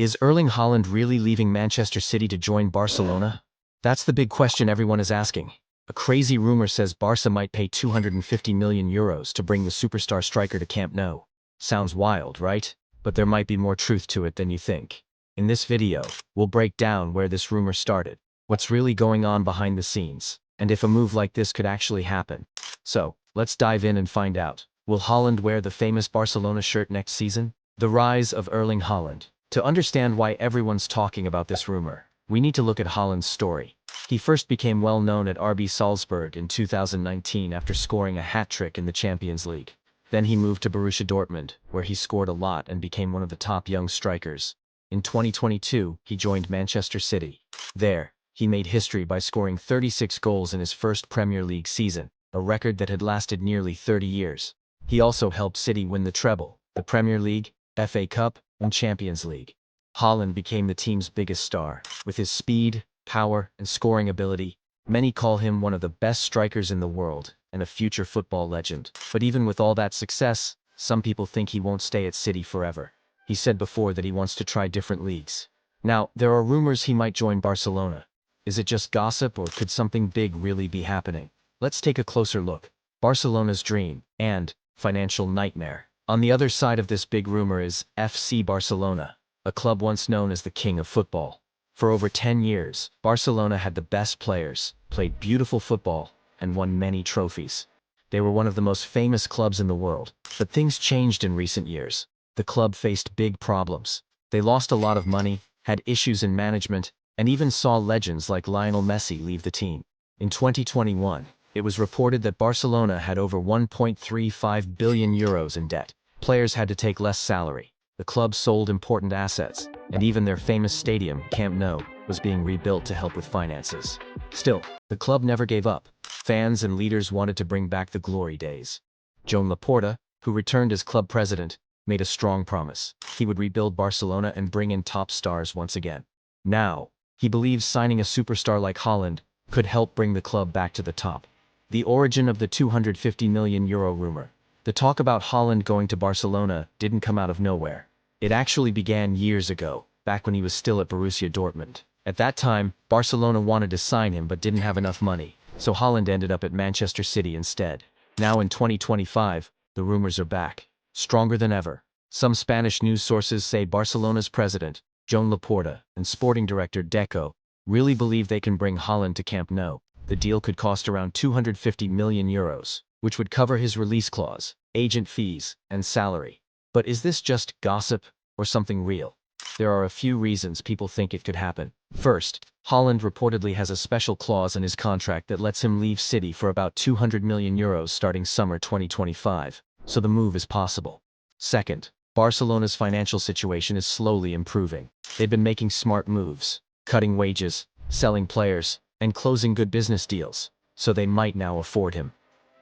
Is Erling Haaland really leaving Manchester City to join Barcelona? That's the big question everyone is asking. A crazy rumor says Barca might pay €250 million to bring the superstar striker to Camp Nou. Sounds wild, right? But there might be more truth to it than you think. In this video, we'll break down where this rumor started, what's really going on behind the scenes, and if a move like this could actually happen. So, let's dive in and find out. Will Haaland wear the famous Barcelona shirt next season? The rise of Erling Haaland. To understand why everyone's talking about this rumor, we need to look at Haaland's story. He first became well known at RB Salzburg in 2019 after scoring a hat-trick in the Champions League. Then he moved to Borussia Dortmund, where he scored a lot and became one of the top young strikers. In 2022, he joined Manchester City. There, he made history by scoring 36 goals in his first Premier League season, a record that had lasted nearly 30 years. He also helped City win the treble, the Premier League, FA Cup, and Champions League. Haaland became the team's biggest star. With his speed, power, and scoring ability, many call him one of the best strikers in the world and a future football legend. But even with all that success, some people think he won't stay at City forever. He said before that he wants to try different leagues. Now, there are rumors he might join Barcelona. Is it just gossip, or could something big really be happening? Let's take a closer look. Barcelona's dream and financial nightmare. On the other side of this big rumor is FC Barcelona, a club once known as the king of football. For over 10 years, Barcelona had the best players, played beautiful football, and won many trophies. They were one of the most famous clubs in the world. But things changed in recent years. The club faced big problems. They lost a lot of money, had issues in management, and even saw legends like Lionel Messi leave the team. In 2021, it was reported that Barcelona had over €1.35 billion in debt. Players had to take less salary. The club sold important assets, and even their famous stadium, Camp Nou, was being rebuilt to help with finances. Still, the club never gave up. Fans and leaders wanted to bring back the glory days. Joan Laporta, who returned as club president, made a strong promise. He would rebuild Barcelona and bring in top stars once again. Now, he believes signing a superstar like Haaland could help bring the club back to the top. The origin of the €250 million rumor. The talk about Haaland going to Barcelona didn't come out of nowhere. It actually began years ago, back when he was still at Borussia Dortmund. At that time, Barcelona wanted to sign him but didn't have enough money, so Haaland ended up at Manchester City instead. Now in 2025, the rumors are back, stronger than ever. Some Spanish news sources say Barcelona's president, Joan Laporta, and sporting director Deco really believe they can bring Haaland to Camp Nou. The deal could cost around €250 million, which would cover his release clause, agent fees, and salary. But is this just gossip, or something real? There are a few reasons people think it could happen. First, Haaland reportedly has a special clause in his contract that lets him leave City for about €200 million starting summer 2025, so the move is possible. Second, Barcelona's financial situation is slowly improving. They've been making smart moves, cutting wages, selling players, and closing good business deals, so they might now afford him.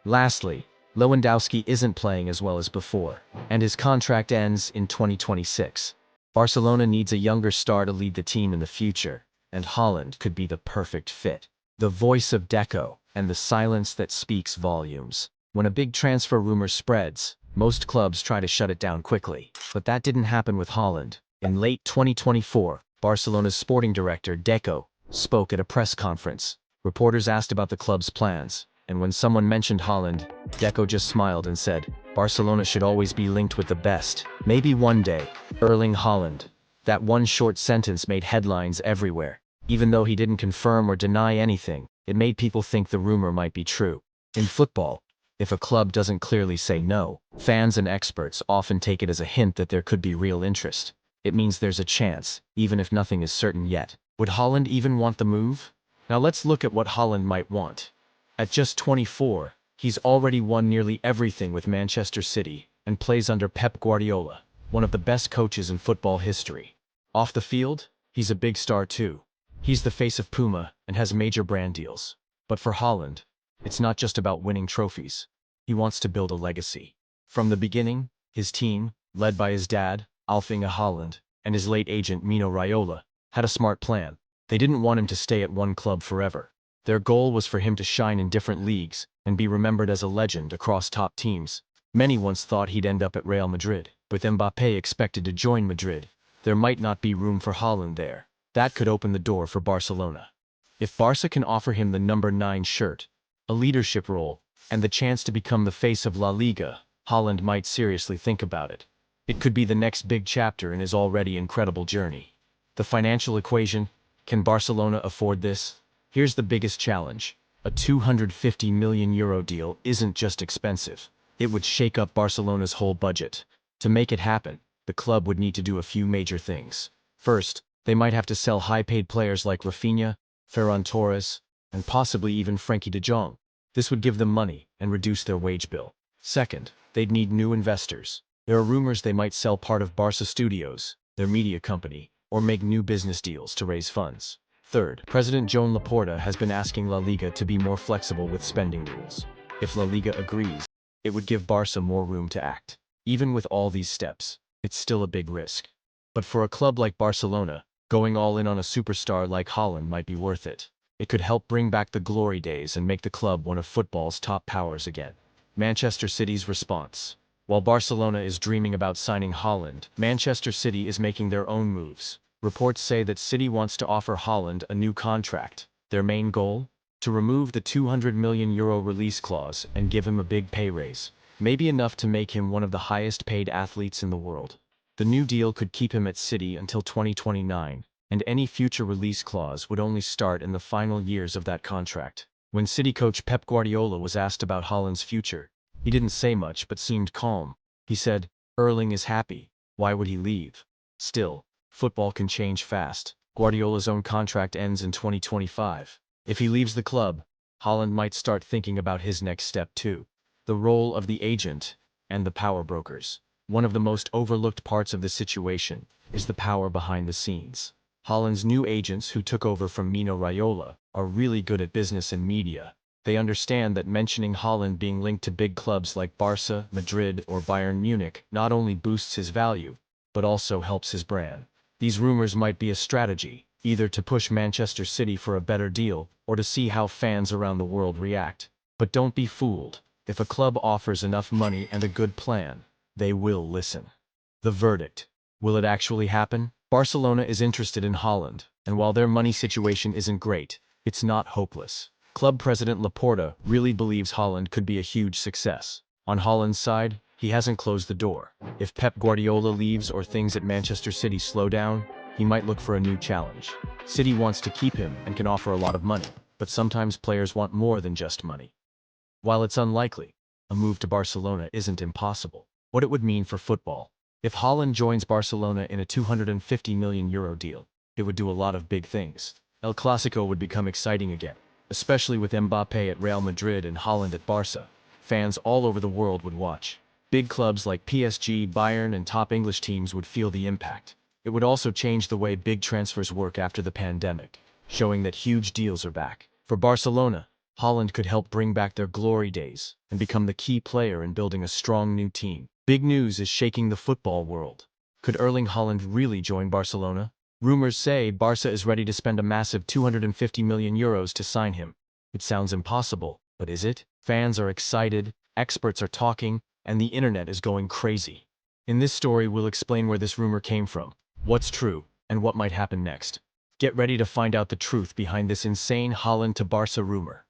Lastly, Lewandowski isn't playing as well as before, and his contract ends in 2026. Barcelona needs a younger star to lead the team in the future, and Haaland could be the perfect fit. The voice of Deco, and the silence that speaks volumes. When a big transfer rumor spreads, most clubs try to shut it down quickly. But that didn't happen with Haaland. In late 2024, Barcelona's sporting director, Deco, spoke at a press conference. Reporters asked about the club's plans, and when someone mentioned Haaland, Deco just smiled and said, "Barcelona should always be linked with the best. Maybe one day, Erling Haaland." That one short sentence made headlines everywhere. Even though he didn't confirm or deny anything, it made people think the rumor might be true. In football, if a club doesn't clearly say no, fans and experts often take it as a hint that there could be real interest. It means there's a chance, even if nothing is certain yet. Would Haaland even want the move? Now let's look at what Haaland might want. At just 24, he's already won nearly everything with Manchester City and plays under Pep Guardiola, one of the best coaches in football history. Off the field, he's a big star too. He's the face of Puma and has major brand deals. But for Haaland, it's not just about winning trophies. He wants to build a legacy. From the beginning, his team, led by his dad, Alf-Inge Haaland, and his late agent Mino Raiola, had a smart plan. They didn't want him to stay at one club forever. Their goal was for him to shine in different leagues and be remembered as a legend across top teams. Many once thought he'd end up at Real Madrid, with Mbappé expected to join Madrid. there might not be room for Haaland there. That could open the door for Barcelona. If Barca can offer him the number 9 shirt, a leadership role, and the chance to become the face of La Liga, Haaland might seriously think about it. It could be the next big chapter in his already incredible journey. The financial equation: can Barcelona afford this? Here's the biggest challenge. A €250 million deal isn't just expensive. It would shake up Barcelona's whole budget. To make it happen, the club would need to do a few major things. First, they might have to sell high-paid players like Rafinha, Ferran Torres, and possibly even Frenkie de Jong. This would give them money and reduce their wage bill. Second, they'd need new investors. There are rumors they might sell part of Barca Studios, their media company, or make new business deals to raise funds. Third, President Joan Laporta has been asking La Liga to be more flexible with spending rules. If La Liga agrees, it would give Barca more room to act. Even with all these steps, it's still a big risk. But for a club like Barcelona, going all in on a superstar like Haaland might be worth it. It could help bring back the glory days and make the club one of football's top powers again. Manchester City's response. While Barcelona is dreaming about signing Haaland, Manchester City is making their own moves. Reports say that City wants to offer Haaland a new contract. Their main goal? To remove the €200 million release clause and give him a big pay raise. Maybe enough to make him one of the highest paid athletes in the world. The new deal could keep him at City until 2029, and any future release clause would only start in the final years of that contract. When City coach Pep Guardiola was asked about Haaland's future, he didn't say much but seemed calm. He said, "Erling is happy. Why would he leave?" Still, football can change fast. Guardiola's own contract ends in 2025. If he leaves the club, Haaland might start thinking about his next step too. The role of the agent and the power brokers. One of the most overlooked parts of the situation is the power behind the scenes. Haaland's new agents, who took over from Mino Raiola, are really good at business and media. They understand that mentioning Haaland being linked to big clubs like Barca, Madrid, or Bayern Munich not only boosts his value, but also helps his brand. These rumors might be a strategy, either to push Manchester City for a better deal or to see how fans around the world react. But don't be fooled. If a club offers enough money and a good plan, they will listen. The verdict. Will it actually happen? Barcelona is interested in Haaland, and while their money situation isn't great, it's not hopeless. Club president Laporta really believes Haaland could be a huge success. On Haaland's side, he hasn't closed the door. If Pep Guardiola leaves or things at Manchester City slow down, he might look for a new challenge. City wants to keep him and can offer a lot of money, but sometimes players want more than just money. While it's unlikely, a move to Barcelona isn't impossible. What it would mean for football. If Haaland joins Barcelona in a €250 million deal, it would do a lot of big things. El Clasico would become exciting again, especially with Mbappé at Real Madrid and Haaland at Barca. Fans all over the world would watch. Big clubs like PSG, Bayern, and top English teams would feel the impact. It would also change the way big transfers work after the pandemic, showing that huge deals are back. For Barcelona, Haaland could help bring back their glory days and become the key player in building a strong new team. Big news is shaking the football world. Could Erling Haaland really join Barcelona? Rumors say Barca is ready to spend a massive €250 million to sign him. It sounds impossible, but is it? Fans are excited, experts are talking, and the internet is going crazy. In this story, we'll explain where this rumor came from, what's true, and what might happen next. Get ready to find out the truth behind this insane Haaland to Barca rumor.